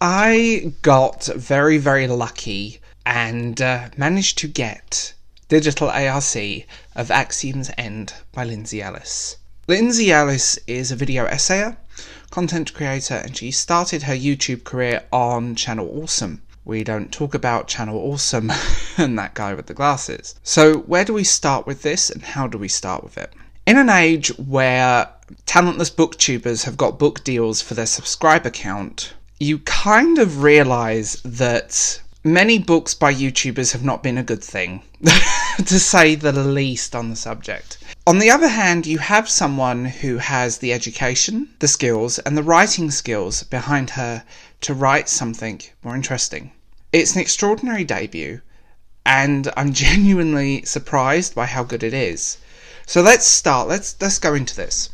I got very, very lucky and managed to get Digital ARC of Axiom's End by Lindsay Ellis. Lindsay Ellis is a video essayer, content creator, and she started her YouTube career on Channel Awesome. We don't talk about Channel Awesome and that guy with the glasses. So where do we start with this, and how do we start with it? In an age where talentless booktubers have got book deals for their subscriber count, you kind of realise that many books by YouTubers have not been a good thing, to say the least on the subject. On the other hand, you have someone who has the education, the skills, and the writing skills behind her to write something more interesting. It's an extraordinary debut, and I'm genuinely surprised by how good it is. So let's start, let's go into this.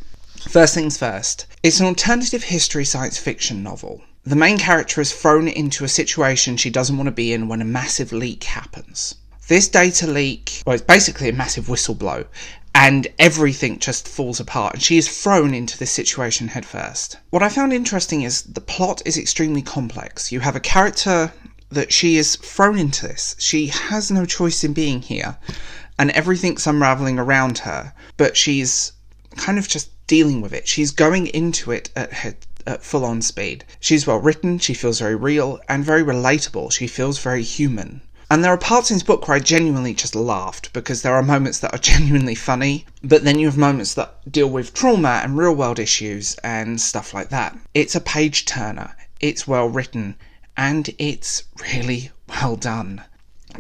First things first, it's an alternative history science fiction novel. The main character is thrown into a situation she doesn't want to be in when a massive leak happens. This data leak, well, it's basically a massive whistleblow, and everything just falls apart, and she is thrown into this situation headfirst. What I found interesting is the plot is extremely complex. You have a character that she is thrown into this. She has no choice in being here, and everything's unravelling around her, but she's kind of just dealing with it. She's going into it at full-on speed. She's well written, she feels very real, and very relatable. She feels very human. And there are parts in this book where I genuinely just laughed, because there are moments that are genuinely funny, but then you have moments that deal with trauma and real-world issues and stuff like that. It's a page-turner, it's well written, and it's really well done.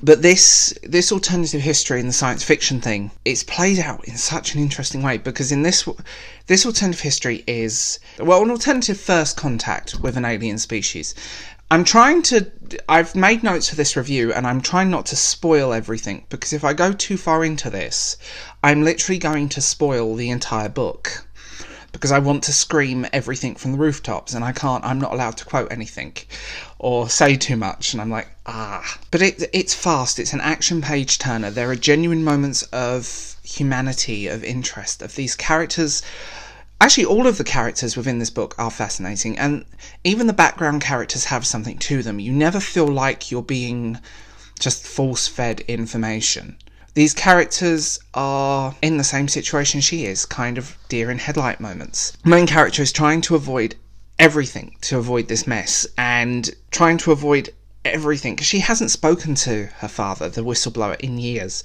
But this alternative history and the science fiction thing, it's played out in such an interesting way, because in this alternative history is, well, an alternative first contact with an alien species. I've made notes for this review, and I'm trying not to spoil everything, because if I go too far into this, I'm literally going to spoil the entire book, because I want to scream everything from the rooftops, and I'm not allowed to quote anything or say too much, and I'm like, But it's fast, it's an action page turner. There are genuine moments of humanity, of interest, of these characters. Actually, all of the characters within this book are fascinating, and even the background characters have something to them. You never feel like you're being just force-fed information. These characters are in the same situation she is, kind of deer in headlight moments. The main character is trying to avoid everything to avoid this mess, and trying to avoid everything because she hasn't spoken to her father, the whistleblower, in years,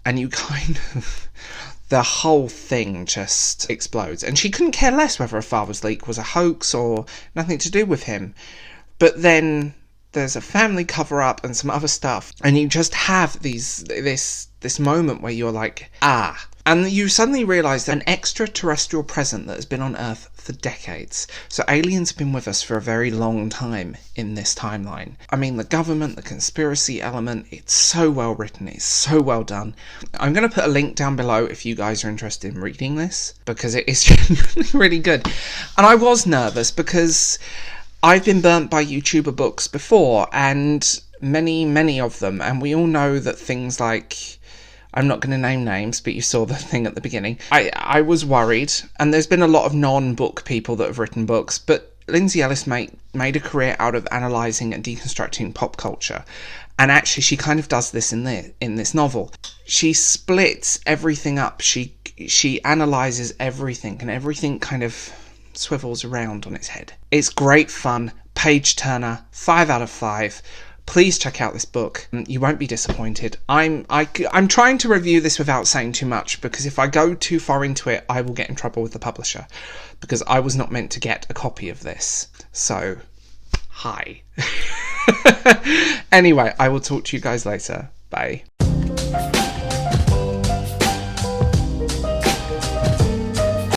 and you kind of... the whole thing just explodes, and she couldn't care less whether her father's leak was a hoax or nothing to do with him. But then there's a family cover-up and some other stuff, and you just have this moment where you're like, and you suddenly realise that an extraterrestrial presence that has been on Earth for decades. So aliens have been with us for a very long time in this timeline. I mean, the government, the conspiracy element, it's so well written, it's so well done. I'm going to put a link down below if you guys are interested in reading this, because it is genuinely really good. And I was nervous because I've been burnt by YouTuber books before, and many of them, and we all know that things like, I'm not going to name names, but you saw the thing at the beginning. I was worried, and there's been a lot of non-book people that have written books, but Lindsay Ellis made a career out of analysing and deconstructing pop culture, and actually she kind of does this in this novel. She splits everything up, she analyses everything, and everything kind of swivels around on its head. It's great fun, page turner, 5 out of 5. Please check out this book. You won't be disappointed. I'm trying to review this without saying too much, because if I go too far into it, I will get in trouble with the publisher, because I was not meant to get a copy of this. So, hi. Anyway, I will talk to you guys later. Bye.